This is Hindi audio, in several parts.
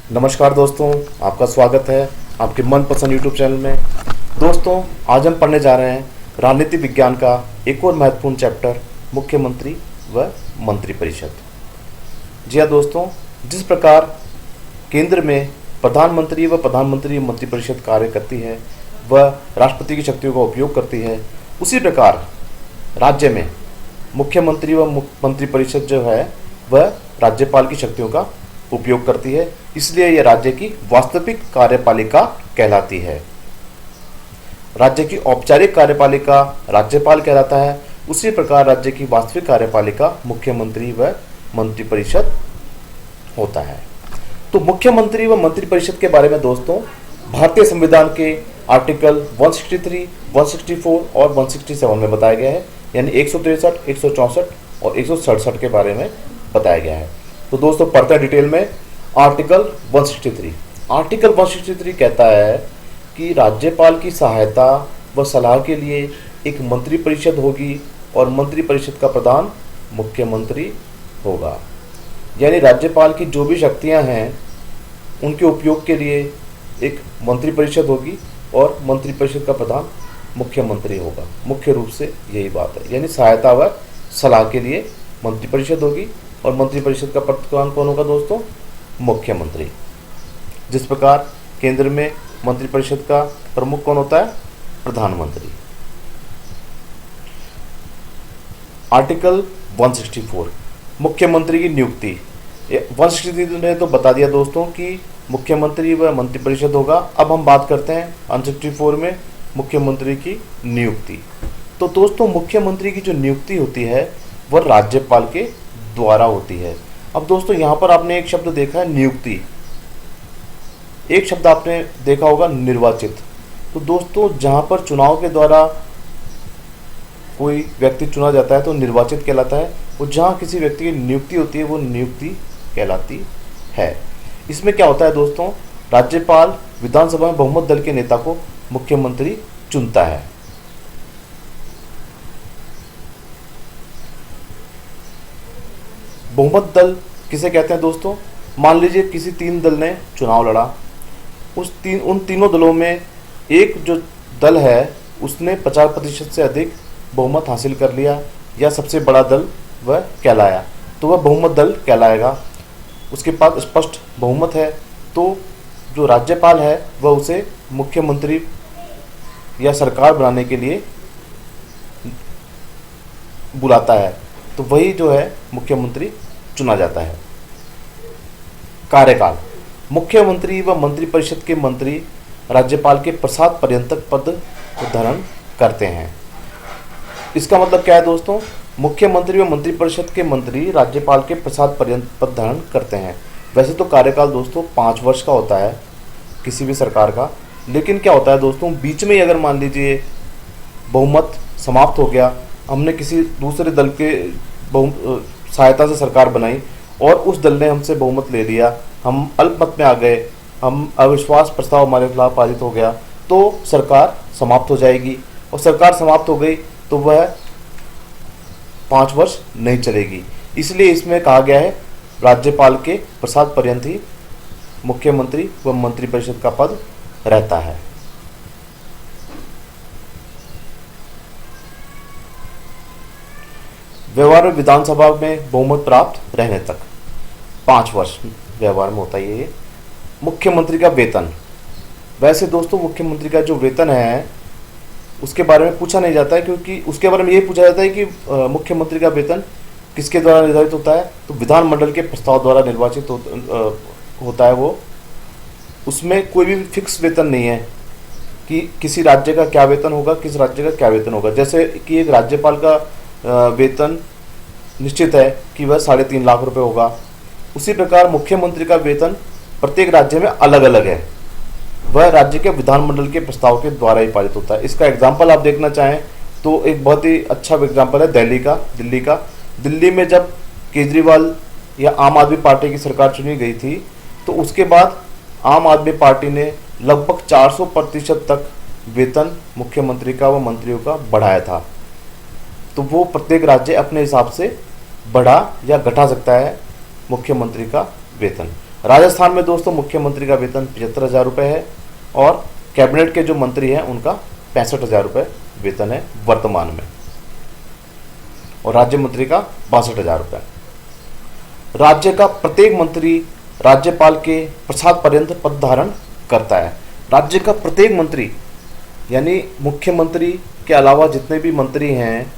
नमस्कार दोस्तों, आपका स्वागत है आपके मनपसंद यूट्यूब चैनल में। दोस्तों, आज हम पढ़ने जा रहे हैं राजनीति विज्ञान का एक और महत्वपूर्ण चैप्टर, मुख्यमंत्री व मंत्रिपरिषद। जी हाँ दोस्तों, जिस प्रकार केंद्र में प्रधानमंत्री व प्रधानमंत्री मंत्रिपरिषद कार्य करती है वह राष्ट्रपति की शक्तियों का उपयोग करती है, उसी प्रकार राज्य में मुख्यमंत्री व मंत्रिपरिषद जो है वह राज्यपाल की शक्तियों का उपयोग करती है। इसलिए यह राज्य की वास्तविक कार्यपालिका कहलाती है। राज्य की औपचारिक कार्यपालिका राज्यपाल कहलाता है, उसी प्रकार राज्य की वास्तविक कार्यपालिका मुख्यमंत्री व मंत्रिपरिषद होता है। तो मुख्यमंत्री व मंत्रिपरिषद के बारे में दोस्तों भारतीय संविधान के आर्टिकल 163, 164 और 167 में बताया गया है, यानी 163, 164 और 167 के बारे में बताया गया है। तो दोस्तों पढ़ते हैं डिटेल में। आर्टिकल 163। आर्टिकल 163 कहता है कि राज्यपाल की सहायता व सलाह के लिए एक मंत्रिपरिषद होगी और मंत्रिपरिषद का प्रधान मुख्यमंत्री होगा। यानी राज्यपाल की जो भी शक्तियां हैं उनके उपयोग के लिए एक मंत्रिपरिषद होगी और मंत्रिपरिषद का प्रधान मुख्यमंत्री होगा। मुख्य रूप से यही बात है, यानी सहायता व सलाह के लिए मंत्रिपरिषद होगी और मंत्रिपरिषद का प्रधान कौन होगा दोस्तों? मुख्यमंत्री। जिस प्रकार केंद्र में मंत्रिपरिषद का प्रमुख कौन होता है? प्रधानमंत्री। आर्टिकल 164 मुख्यमंत्री की नियुक्ति। 163 ने तो बता दिया दोस्तों कि मुख्यमंत्री व मंत्रिपरिषद होगा। अब हम बात करते हैं 164 में मुख्यमंत्री की नियुक्ति। तो दोस्तों मुख्यमंत्री की जो नियुक्ति होती है वह राज्यपाल के द्वारा होती है। अब दोस्तों यहाँ पर आपने एक शब्द देखा है नियुक्ति, एक शब्द आपने देखा होगा निर्वाचित। तो दोस्तों जहाँ पर चुनाव के द्वारा कोई व्यक्ति चुना जाता है तो निर्वाचित कहलाता है, और जहाँ किसी व्यक्ति की नियुक्ति होती है वो नियुक्ति कहलाती है। इसमें क्या होता है दोस्तों, राज्यपाल विधानसभा में बहुमत दल के नेता को मुख्यमंत्री चुनता है। बहुमत दल किसे कहते हैं दोस्तों? मान लीजिए किसी तीन दल ने चुनाव लड़ा, उन तीनों दलों में एक जो दल है उसने 50% से अधिक बहुमत हासिल कर लिया या सबसे बड़ा दल वह कहलाया, तो वह बहुमत दल कहलाएगा। उसके पास स्पष्ट बहुमत है तो जो राज्यपाल है वह उसे मुख्यमंत्री या सरकार बनाने के लिए बुलाता है, तो वही जो है मुख्यमंत्री चुना जाता है। कार्यकाल। मुख्यमंत्री व मंत्रिपरिषद के मंत्री राज्यपाल के प्रसाद पर्यंतक पद को धारण करते हैं। इसका मतलब क्या है दोस्तों? मुख्यमंत्री व मंत्रिपरिषद के मंत्री राज्यपाल के प्रसाद पर्यंत पद धारण करते हैं। वैसे तो कार्यकाल दोस्तों 5 वर्ष का होता है किसी भी सरकार का, लेकिन क्या होता है दोस्तों, बीच में ही अगर मान लीजिए बहुमत समाप्त हो गया, हमने किसी दूसरे दल के सहायता से सरकार बनाई और उस दल ने हमसे बहुमत ले लिया, हम अल्पमत में आ गए, हम अविश्वास प्रस्ताव हमारे खिलाफ पारित हो गया, तो सरकार समाप्त हो जाएगी। और सरकार समाप्त हो गई तो वह 5 वर्ष नहीं चलेगी। इसलिए इसमें कहा गया है राज्यपाल के प्रसाद पर्यंत ही मुख्यमंत्री व मंत्रिपरिषद का पद रहता है। व्यवहार में विधानसभा में बहुमत प्राप्त रहने तक 5 वर्ष व्यवहार में होता है ये। मुख्यमंत्री का वेतन। वैसे दोस्तों मुख्यमंत्री का जो वेतन है उसके बारे में पूछा नहीं जाता है, क्योंकि उसके बारे में ये पूछा जाता है कि मुख्यमंत्री का वेतन किसके द्वारा निर्धारित होता है, तो विधानमंडल के प्रस्ताव द्वारा निर्वाचित होता है वो। उसमें कोई भी फिक्स वेतन नहीं है कि किसी राज्य का क्या वेतन होगा, किस राज्य का क्या वेतन होगा। जैसे कि एक राज्यपाल का वेतन निश्चित है कि वह 3.5 लाख रुपए होगा, उसी प्रकार मुख्यमंत्री का वेतन प्रत्येक राज्य में अलग अलग है, वह राज्य के विधानमंडल के प्रस्ताव के द्वारा ही पारित होता है। इसका एग्जाम्पल आप देखना चाहें तो एक बहुत ही अच्छा एग्जाम्पल है दिल्ली का। दिल्ली में जब केजरीवाल या आम आदमी पार्टी की सरकार चुनी गई थी तो उसके बाद आम आदमी पार्टी ने लगभग 400% तक वेतन मुख्यमंत्री का व मंत्रियों का बढ़ाया था। तो वो प्रत्येक राज्य अपने हिसाब से बढ़ा या घटा सकता है मुख्यमंत्री का वेतन। राजस्थान में दोस्तों मुख्यमंत्री का वेतन 75,000 रुपये है और कैबिनेट के जो मंत्री हैं उनका 65,000 रुपये वेतन है वर्तमान में, और राज्य मंत्री का 62,000 रुपये। राज्य का प्रत्येक मंत्री राज्यपाल के प्रसाद पर्यंत पद धारण करता है। राज्य का प्रत्येक मंत्री यानी मुख्यमंत्री के अलावा जितने भी मंत्री हैं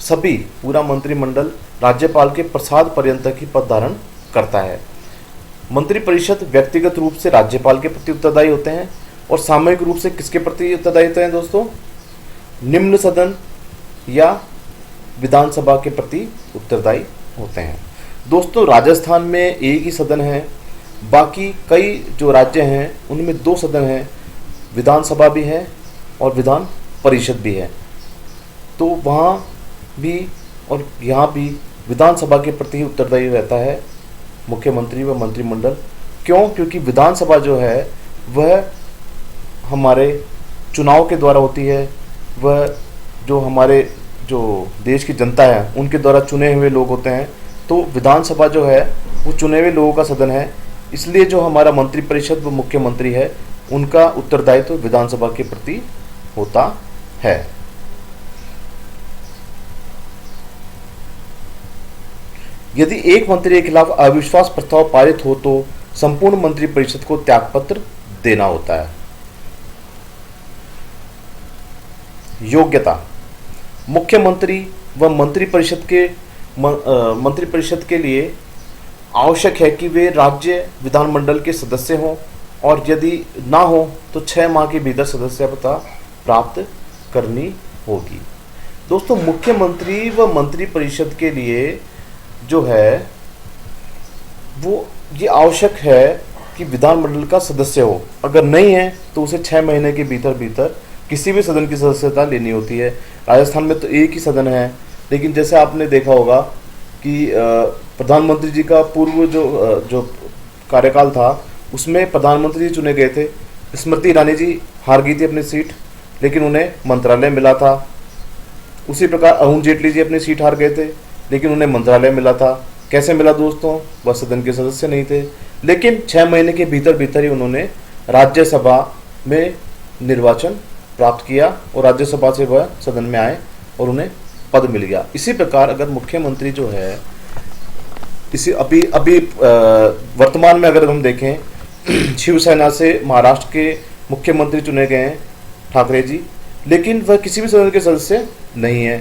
सभी, पूरा मंत्रिमंडल राज्यपाल के प्रसाद पर्यंत की पद धारण करता है। मंत्रिपरिषद व्यक्तिगत रूप से राज्यपाल के प्रति उत्तरदायी होते हैं और सामूहिक रूप से किसके प्रति उत्तरदायी होते हैं दोस्तों? निम्न सदन या विधानसभा के प्रति उत्तरदायी होते हैं। दोस्तों राजस्थान में एक ही सदन है, बाकी कई जो राज्य हैं उनमें 2 सदन हैं, विधानसभा भी है और विधान परिषद भी है। तो वहाँ भी और यहाँ भी विधानसभा के प्रति उत्तरदायी रहता है मुख्यमंत्री व मंत्रिमंडल। क्यों? क्योंकि विधानसभा जो है वह हमारे चुनाव के द्वारा होती है, वह जो हमारे जो देश की जनता है उनके द्वारा चुने हुए लोग होते हैं। तो विधानसभा जो है वो चुने हुए लोगों का सदन है, इसलिए जो हमारा मंत्रिपरिषद व मुख्यमंत्री है उनका उत्तरदायित्व तो विधानसभा के प्रति होता है। यदि एक मंत्री के खिलाफ अविश्वास प्रस्ताव पारित हो तो संपूर्ण मंत्रिपरिषद को त्यागपत्र देना होता है। योग्यता: मुख्यमंत्री व मंत्रिपरिषद के लिए आवश्यक है कि वे राज्य विधानमंडल के सदस्य हों और यदि ना हो तो 6 माह के भीतर सदस्यता प्राप्त करनी होगी। दोस्तों मुख्यमंत्री व मंत्रिपरिषद के लिए जो है वो ये आवश्यक है कि विधानमंडल का सदस्य हो, अगर नहीं है तो उसे 6 महीने के भीतर किसी भी सदन की सदस्यता लेनी होती है। राजस्थान में तो एक ही सदन है, लेकिन जैसे आपने देखा होगा कि प्रधानमंत्री जी का पूर्व जो कार्यकाल था उसमें प्रधानमंत्री जी चुने गए थे। स्मृति ईरानी जी हार गई थी अपनी सीट, लेकिन उन्हें मंत्रालय मिला था। उसी प्रकार अरुण जेटली जी अपनी सीट हार गए थे, लेकिन उन्हें मंत्रालय मिला था। कैसे मिला दोस्तों? वह सदन के सदस्य नहीं थे, लेकिन 6 महीने के भीतर ही उन्होंने राज्यसभा में निर्वाचन प्राप्त किया और राज्यसभा से वह सदन में आए और उन्हें पद मिल गया। इसी प्रकार अगर मुख्यमंत्री जो है इसी अभी वर्तमान में अगर हम देखें शिवसेना से महाराष्ट्र के मुख्यमंत्री चुने गए हैं ठाकरे जी, लेकिन वह किसी भी सदन के सदस्य नहीं है।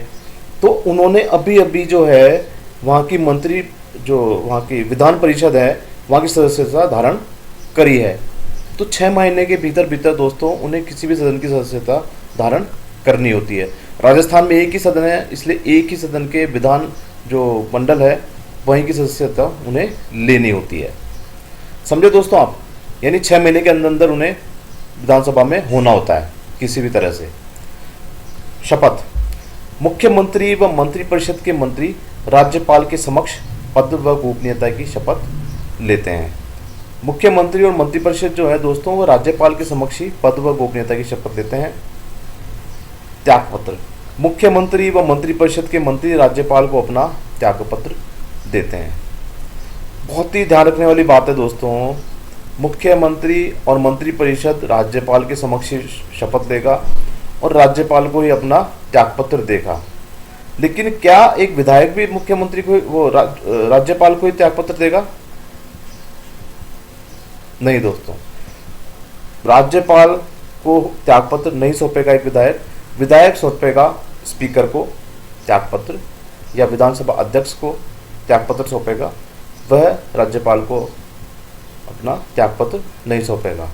तो उन्होंने अभी जो है वहाँ की वहाँ की विधान परिषद है वहाँ की सदस्यता धारण करी है। तो 6 महीने के भीतर दोस्तों उन्हें किसी भी सदन की सदस्यता धारण करनी होती है। राजस्थान में एक ही सदन है, इसलिए एक ही सदन के विधान जो मंडल है वहीं की सदस्यता उन्हें लेनी होती है। समझे दोस्तों आप? यानी 6 महीने के अंदर उन्हें विधानसभा में होना होता है किसी भी तरह से। शपथ: मुख्यमंत्री व मंत्रिपरिषद के मंत्री राज्यपाल के समक्ष पद व गोपनीयता की शपथ लेते हैं। मुख्यमंत्री और मंत्रिपरिषद जो है दोस्तों वो राज्यपाल के समक्ष ही पद व गोपनीयता की शपथ लेते हैं। त्यागपत्र: मुख्यमंत्री व मंत्रिपरिषद के मंत्री राज्यपाल को अपना त्यागपत्र देते हैं। बहुत ही ध्यान रखने वाली बात है दोस्तों, मुख्यमंत्री और मंत्रिपरिषद राज्यपाल के समक्ष शपथ लेगा और राज्यपाल को ही अपना त्यागपत्र देगा। लेकिन क्या एक विधायक भी मुख्यमंत्री को राज्यपाल को ही त्यागपत्र देगा? नहीं दोस्तों, राज्यपाल को त्यागपत्र नहीं सौंपेगा एक विधायक सौंपेगा स्पीकर को त्यागपत्र या विधानसभा अध्यक्ष को त्यागपत्र सौंपेगा, वह राज्यपाल को अपना त्यागपत्र नहीं सौंपेगा।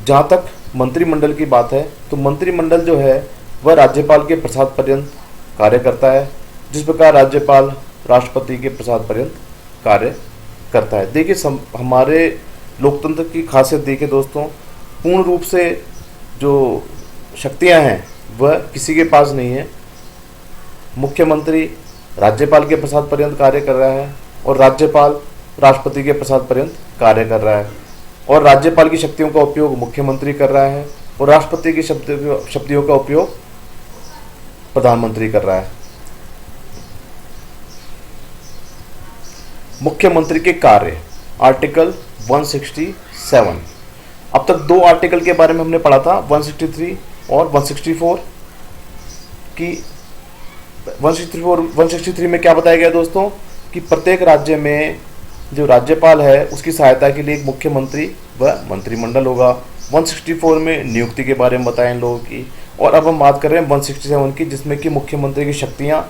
जहाँ तक मंत्रिमंडल की बात है तो मंत्रिमंडल जो है वह राज्यपाल के प्रसाद पर्यंत कार्य करता है, जिस प्रकार राज्यपाल राष्ट्रपति के प्रसाद पर्यंत कार्य करता है। देखिए हमारे लोकतंत्र की खासियत देखिए दोस्तों, पूर्ण रूप से जो शक्तियां हैं वह किसी के पास नहीं है। मुख्यमंत्री राज्यपाल के प्रसाद पर्यंत कार्य कर रहा है और राज्यपाल राष्ट्रपति के प्रसाद पर्यंत कार्य कर रहा है, और राज्यपाल की शक्तियों का उपयोग मुख्यमंत्री कर रहा है और राष्ट्रपति की शक्तियों का उपयोग प्रधानमंत्री कर रहा है। मुख्यमंत्री के कार्य: आर्टिकल 167। अब तक दो आर्टिकल के बारे में हमने पढ़ा था, 163 और 164 की। 163 में क्या बताया गया दोस्तों कि प्रत्येक राज्य में जो राज्यपाल है उसकी सहायता के लिए एक मुख्यमंत्री व मंत्रिमंडल होगा। 164 में नियुक्ति के बारे में बताया इन लोगों की। और अब हम बात कर रहे हैं 167 की, जिसमें कि मुख्यमंत्री की शक्तियां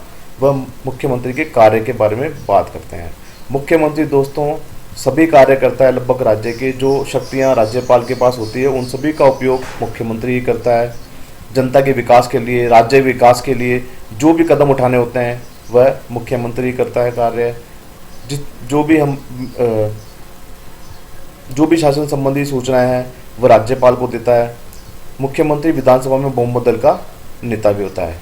व मुख्यमंत्री के कार्य के बारे में बात करते हैं। मुख्यमंत्री दोस्तों सभी कार्य करता है, लगभग राज्य के जो शक्तियां राज्यपाल के पास होती है उन सभी का उपयोग मुख्यमंत्री ही करता है। जनता के विकास के लिए, राज्य विकास के लिए जो भी कदम उठाने होते हैं वह मुख्यमंत्री करता है कार्य। जो भी शासन संबंधी सूचनाएं हैं वह राज्यपाल को देता है। मुख्यमंत्री विधानसभा में बहुमत दल का नेता भी होता है।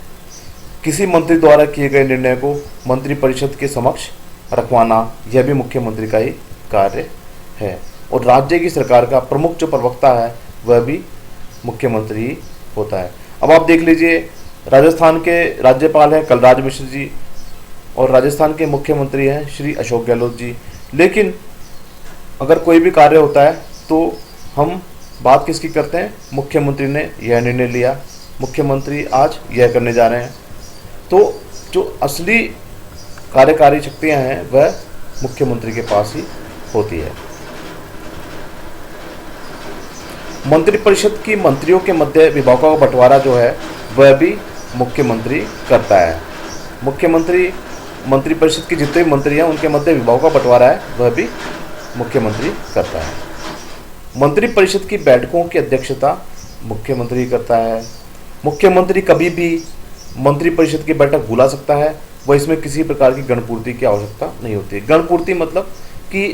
किसी मंत्री द्वारा किए गए निर्णय को मंत्रिपरिषद के समक्ष रखवाना यह भी मुख्यमंत्री का ही कार्य है। और राज्य की सरकार का प्रमुख जो प्रवक्ता है वह भी मुख्यमंत्री ही होता है। अब आप देख लीजिए, राजस्थान के राज्यपाल हैं कलराज मिश्र जी और राजस्थान के मुख्यमंत्री हैं श्री अशोक गहलोत जी। लेकिन अगर कोई भी कार्य होता है तो हम बात किसकी करते हैं? मुख्यमंत्री ने यह निर्णय लिया, मुख्यमंत्री आज यह करने जा रहे हैं। तो जो असली कार्यकारी शक्तियां हैं वह मुख्यमंत्री के पास ही होती है। मंत्रिपरिषद की मंत्रियों के मध्य विभागों का बंटवारा जो है वह भी मुख्यमंत्री करता है। मुख्यमंत्री मंत्रिपरिषद के जितने भी मंत्री हैं उनके मध्य विभागों का बंटवारा है वह भी मुख्यमंत्री करता है। मंत्रिपरिषद की बैठकों की अध्यक्षता मुख्यमंत्री करता है। मुख्यमंत्री कभी भी मंत्रिपरिषद की बैठक बुला सकता है, वह इसमें किसी प्रकार की गणपूर्ति की आवश्यकता नहीं होती। गणपूर्ति मतलब कि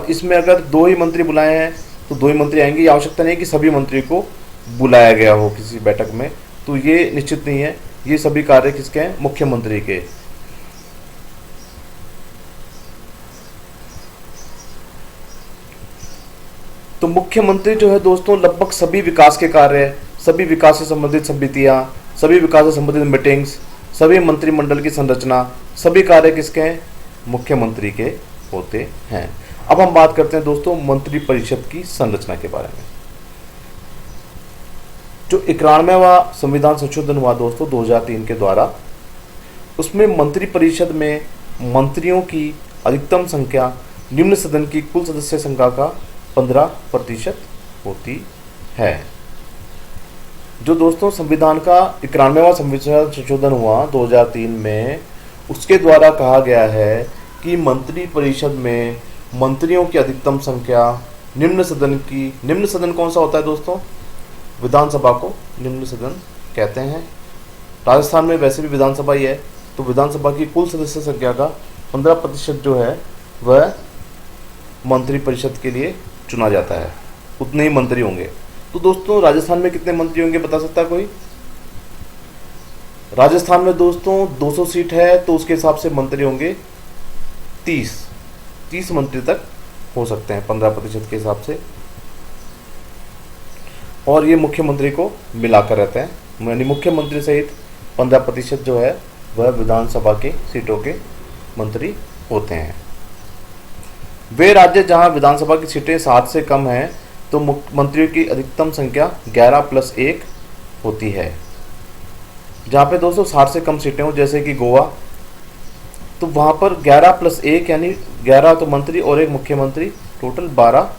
इसमें अगर दो ही मंत्री बुलाए हैं तो दो ही मंत्री आएंगे, ये आवश्यकता नहीं है कि सभी मंत्री को बुलाया गया हो किसी बैठक में, तो ये निश्चित नहीं है। ये सभी कार्य किसके हैं? मुख्यमंत्री के। तो मुख्यमंत्री जो है दोस्तों लगभग सभी विकास के कार्य, सभी विकास से संबंधित समितियां, सभी विकास से संबंधित मीटिंग्स, सभी मंत्रिमंडल की संरचना, सभी कार्य किसके हैं? मुख्यमंत्री के होते हैं। अब हम बात करते हैं दोस्तों मंत्रिपरिषद की संरचना के बारे में। जो 91वां संविधान संशोधन हुआ दोस्तों 2003 के द्वारा, उसमें मंत्रिपरिषद में मंत्रियों की अधिकतम संख्या निम्न सदन की कुल सदस्य संख्या का 15% होती है। जो दोस्तों संविधान का 91वां संविधान संशोधन हुआ 2003 में, उसके द्वारा कहा गया है कि मंत्रिपरिषद में मंत्रियों की अधिकतम संख्या निम्न सदन कौन सा होता है दोस्तों? विधानसभा को निम्न सदन कहते हैं। राजस्थान में वैसे भी विधानसभा ही है, तो विधानसभा की कुल सदस्य संख्या का 15% जो है वह मंत्रिपरिषद के लिए चुना जाता है। उतने ही मंत्री होंगे। तो दोस्तों राजस्थान में कितने मंत्री होंगे बता सकता है कोई? राजस्थान में दोस्तों 200 सीट है तो उसके हिसाब से मंत्री होंगे 30 मंत्री तक हो सकते हैं 15% के हिसाब से। और ये मुख्यमंत्री को मिलाकर रहते हैं, यानी मुख्यमंत्री सहित 15% जो है वह विधानसभा के सीटों के मंत्री होते हैं। वे राज्य जहां विधानसभा की सीटें 7 से कम हैं तो मंत्रियों की अधिकतम संख्या 11+1 होती है। जहाँ पे दोस्तों 60 से कम सीटें हो, जैसे कि गोवा, तो वहाँ पर 11+1 यानी 11 तो मंत्री और एक मुख्यमंत्री, टोटल 12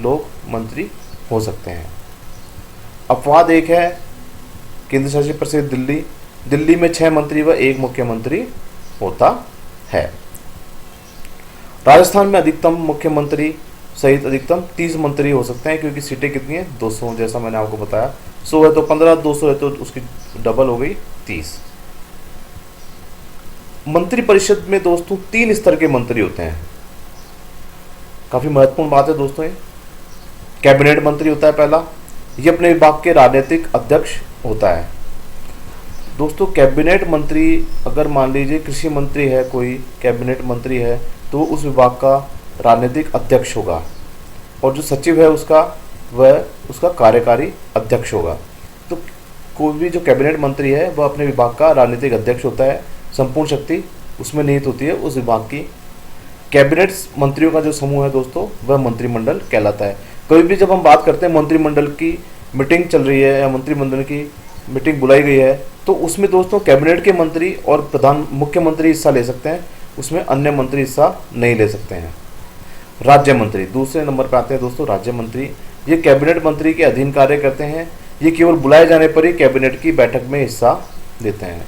लोग मंत्री हो सकते हैं। अपवाद एक है केंद्र शासित प्रदेश दिल्ली में 6 मंत्री व 1 मुख्यमंत्री होता है। राजस्थान में अधिकतम मुख्यमंत्री सहित अधिकतम 30 मंत्री हो सकते हैं, क्योंकि सीटें कितनी है? 200, जैसा मैंने आपको बताया। 100 है तो 15, 200 है तो उसकी डबल हो गई 30। मंत्रिपरिषद में दोस्तों 3 स्तर के मंत्री होते हैं। काफी महत्वपूर्ण बात है दोस्तों ये। कैबिनेट मंत्री होता है पहला, ये अपने विभाग के राजनीतिक अध्यक्ष होता है। दोस्तों कैबिनेट मंत्री, अगर मान लीजिए कृषि मंत्री है, कोई कैबिनेट मंत्री है, तो उस विभाग का राजनीतिक अध्यक्ष होगा, और जो सचिव है वह उसका कार्यकारी अध्यक्ष होगा। तो कोई भी जो कैबिनेट मंत्री है वह अपने विभाग का राजनीतिक अध्यक्ष होता है। संपूर्ण शक्ति उसमें निहित होती है उस विभाग की। कैबिनेट मंत्रियों का जो समूह है दोस्तों वह मंत्रिमंडल कहलाता है। कभी भी जब हम बात करते हैं मंत्रिमंडल की मीटिंग चल रही है या मंत्रिमंडल की मीटिंग बुलाई गई है, तो उसमें दोस्तों कैबिनेट के मंत्री और प्रधान मुख्यमंत्री हिस्सा ले सकते हैं, उसमें अन्य मंत्री हिस्सा नहीं ले सकते हैं। राज्य मंत्री दूसरे नंबर पर आते हैं दोस्तों। राज्य मंत्री ये कैबिनेट मंत्री के अधीन कार्य करते हैं। ये केवल बुलाए जाने पर ही कैबिनेट की बैठक में हिस्सा लेते हैं।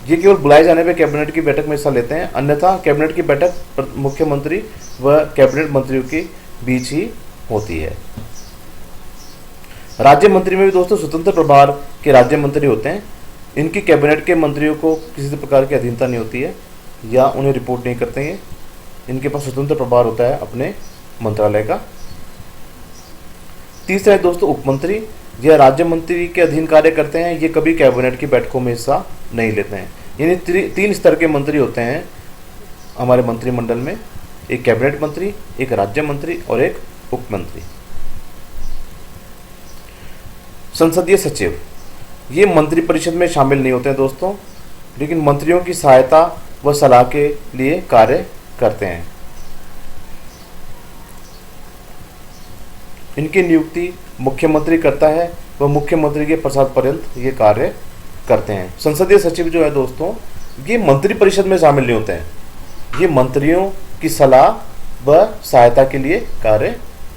ये केवल बुलाए जाने पर कैबिनेट की बैठक में हिस्सा लेते हैं, अन्यथा कैबिनेट की बैठक मुख्यमंत्री व कैबिनेट मंत्रियों के बीच ही होती है। राज्य मंत्री में भी दोस्तों स्वतंत्र प्रभार के राज्य मंत्री होते हैं। इनकी कैबिनेट के मंत्रियों को किसी प्रकार की अधीनता नहीं होती है या उन्हें रिपोर्ट नहीं करते हैं। इनके पास स्वतंत्र प्रभार होता है अपने मंत्रालय का। तीसरा है दोस्तों उपमंत्री। यह राज्य मंत्री के अधीन कार्य करते हैं। ये कभी कैबिनेट की बैठकों में हिस्सा नहीं लेते हैं। यानी तीन स्तर के मंत्री होते हैं हमारे मंत्रिमंडल में, एक कैबिनेट मंत्री, एक राज्य मंत्री और एक उपमंत्री। संसदीय सचिव ये मंत्रिपरिषद में शामिल नहीं होते हैं दोस्तों, लेकिन मंत्रियों की सहायता व सलाह के लिए कार्य करते हैं। इनकी नियुक्ति मुख्यमंत्री करता है व मुख्यमंत्री के प्रसाद पर्यंत ये कार्य करते हैं। संसदीय सचिव जो है दोस्तों ये मंत्रिपरिषद में शामिल नहीं होते हैं, ये मंत्रियों की सलाह व सहायता के लिए कार्य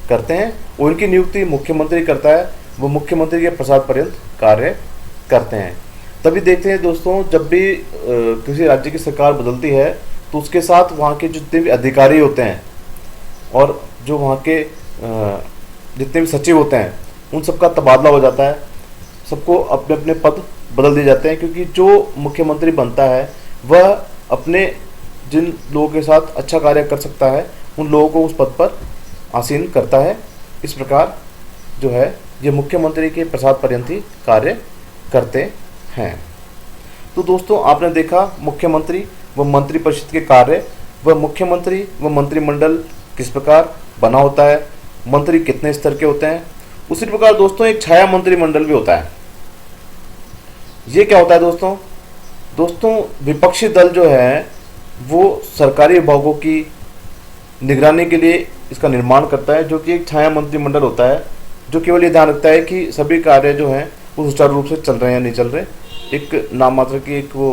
करते हैं और इनकी नियुक्ति मुख्यमंत्री करता है, वो मुख्यमंत्री के प्रसाद पर्यंत कार्य करते हैं। तभी देखते हैं दोस्तों जब भी किसी राज्य की सरकार बदलती है तो उसके साथ वहाँ के जितने भी अधिकारी होते हैं और जो वहाँ के जितने भी सचिव होते हैं उन सबका तबादला हो जाता है। सबको अपने अपने पद बदल दिए जाते हैं, क्योंकि जो मुख्यमंत्री बनता है वह अपने जिन लोगों के साथ अच्छा कार्य कर सकता है उन लोगों को उस पद पर आसीन करता है। इस प्रकार जो है ये मुख्यमंत्री के प्रसाद पर्यंत ही कार्य करते हैं। तो दोस्तों आपने देखा मुख्यमंत्री व मंत्रिपरिषद के कार्य व मुख्यमंत्री व मंत्रिमंडल किस प्रकार बना होता है, मंत्री कितने स्तर के होते हैं। उसी प्रकार दोस्तों एक छाया मंत्रिमंडल भी होता है। ये क्या होता है दोस्तों? दोस्तों विपक्षी दल जो है वो सरकारी विभागों की निगरानी के लिए इसका निर्माण करता है, जो कि एक छाया मंत्रिमंडल होता है, जो केवल ये ध्यान रखता है कि सभी कार्य जो हैं वो सुचारू रूप से चल रहे हैं या नहीं चल रहे। एक नाम मात्र की एक वो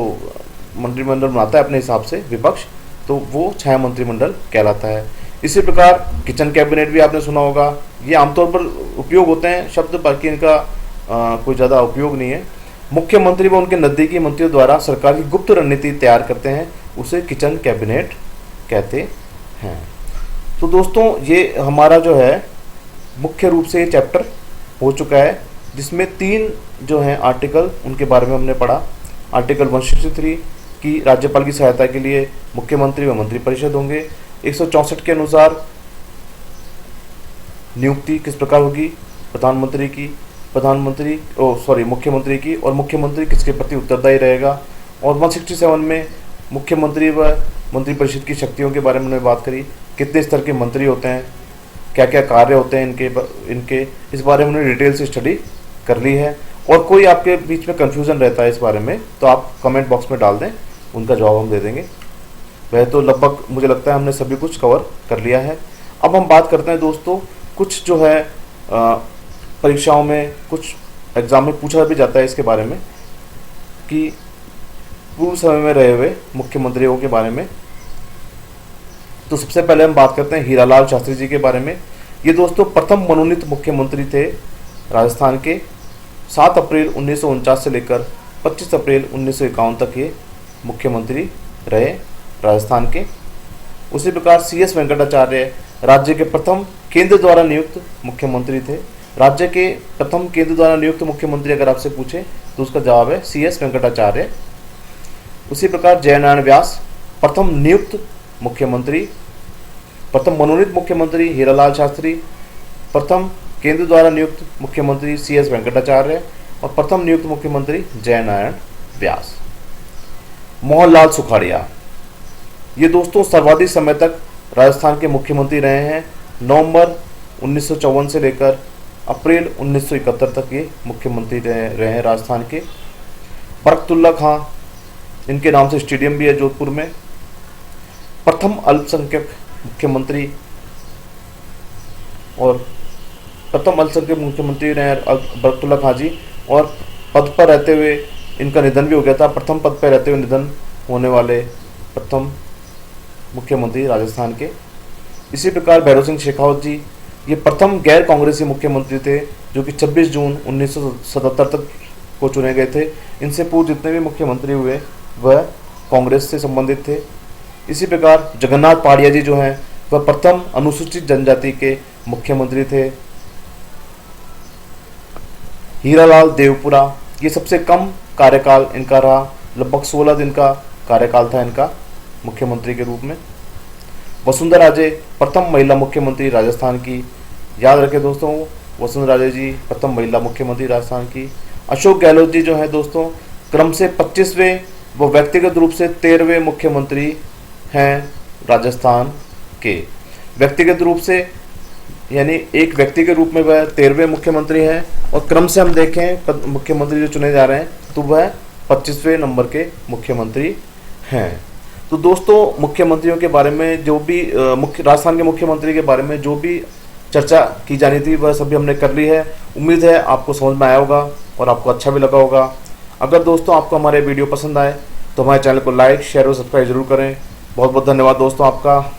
मंत्रिमंडल बनाता है अपने हिसाब से विपक्ष, तो वो छाया मंत्रिमंडल कहलाता है। इसी प्रकार किचन कैबिनेट भी आपने सुना होगा। ये आमतौर पर उपयोग होते हैं शब्द, बाकी इनका कोई ज़्यादा उपयोग नहीं है। मुख्यमंत्री व उनके नज़दीकी मंत्रियों द्वारा सरकार की गुप्त रणनीति तैयार करते हैं, उसे किचन कैबिनेट कहते हैं। तो दोस्तों ये हमारा जो है मुख्य रूप से ये चैप्टर हो चुका है, जिसमें 3 जो हैं आर्टिकल उनके बारे में हमने पढ़ा। आर्टिकल 163 की राज्यपाल की सहायता के लिए मुख्यमंत्री व मंत्रिपरिषद होंगे। 164 के अनुसार नियुक्ति किस प्रकार होगी, मुख्यमंत्री की, और मुख्यमंत्री किसके प्रति उत्तरदायी रहेगा। और 167 में मुख्यमंत्री व मंत्रिपरिषद की शक्तियों के बारे में हमने बात करी, कितने स्तर के मंत्री होते हैं, क्या क्या कार्य होते हैं इनके इस बारे में हमने डिटेल से स्टडी कर ली है। और कोई आपके बीच में कन्फ्यूज़न रहता है इस बारे में तो आप कमेंट बॉक्स में डाल दें, उनका जवाब हम दे देंगे। वह तो लगभग मुझे लगता है हमने सभी कुछ कवर कर लिया है। अब हम बात करते हैं दोस्तों कुछ जो है परीक्षाओं में, कुछ एग्ज़ाम में पूछा भी जाता है इसके बारे में कि पूर्व समय में रहे हुए मुख्यमंत्रियों के बारे में। तो सबसे पहले हम बात करते हैं हीरालाल शास्त्री जी के बारे में। ये दोस्तों प्रथम मनोनीत मुख्यमंत्री थे राजस्थान के। 7 अप्रैल 1949 से लेकर 25 अप्रैल 1951 तक ये मुख्यमंत्री रहे राजस्थान के। उसी प्रकार CS वेंकटाचार्य राज्य के प्रथम केंद्र द्वारा नियुक्त मुख्यमंत्री थे। राज्य के प्रथम केंद्र द्वारा नियुक्त मुख्यमंत्री अगर आपसे पूछे तो उसका जवाब है CS वेंकटाचार्य। उसी प्रकार जयनारायण व्यास प्रथम नियुक्त मुख्यमंत्री, प्रथम मनोनीत मुख्यमंत्री हीरालाल शास्त्री, प्रथम केंद्र द्वारा नियुक्त मुख्यमंत्री CS वेंकटाचार्य और प्रथम नियुक्त मुख्यमंत्री जयनारायण व्यास। मोहनलाल सुखाड़िया ये दोस्तों सर्वाधिक समय तक राजस्थान के मुख्यमंत्री रहे हैं। नवंबर 1954 से लेकर अप्रैल 1971 तक ये मुख्यमंत्री रहे हैं राजस्थान के। बरकतुल्ला खां इनके नाम से स्टेडियम भी है जोधपुर में। प्रथम अल्पसंख्यक मुख्यमंत्री रहे बरकतुल्ला खां जी, और पद पर रहते हुए इनका निधन भी हो गया था। प्रथम पद पर रहते हुए निधन होने वाले प्रथम मुख्यमंत्री राजस्थान के। इसी प्रकार भैरव सिंह शेखावत जी, ये प्रथम गैर कांग्रेसी मुख्यमंत्री थे जो कि 26 जून 1977 तक को चुने गए थे। इनसे पूर्व जितने भी मुख्यमंत्री हुए वह कांग्रेस से संबंधित थे। इसी प्रकार जगन्नाथ पाड़िया जी जो हैं वह प्रथम अनुसूचित जनजाति के मुख्यमंत्री थे। हीरालाल देवपुरा, ये सबसे कम कार्यकाल इनका रहा, लगभग 16 दिन का कार्यकाल था इनका मुख्यमंत्री के रूप में। वसुंधरा राजे प्रथम महिला मुख्यमंत्री राजस्थान की, याद रखें दोस्तों, वसुंधरा राजे जी प्रथम महिला मुख्यमंत्री राजस्थान की। अशोक गहलोत जी जो हैं दोस्तों क्रम से 25वें व व्यक्तिगत रूप से 13वें मुख्यमंत्री हैं राजस्थान के। व्यक्तिगत रूप से यानी एक व्यक्ति के रूप में वह 13वें मुख्यमंत्री हैं, और क्रम से हम देखें मुख्यमंत्री जो चुने जा रहे हैं तो वह 25वें नंबर के मुख्यमंत्री हैं। तो दोस्तों मुख्यमंत्रियों के बारे में जो भी राजस्थान के मुख्यमंत्री के बारे में जो भी चर्चा की जानी थी वह सभी हमने कर ली है। उम्मीद है आपको समझ में आया होगा और आपको अच्छा भी लगा होगा। अगर दोस्तों आपको हमारे वीडियो पसंद आए तो हमारे चैनल को लाइक, शेयर और सब्सक्राइब जरूर करें। बहुत बहुत धन्यवाद दोस्तों आपका।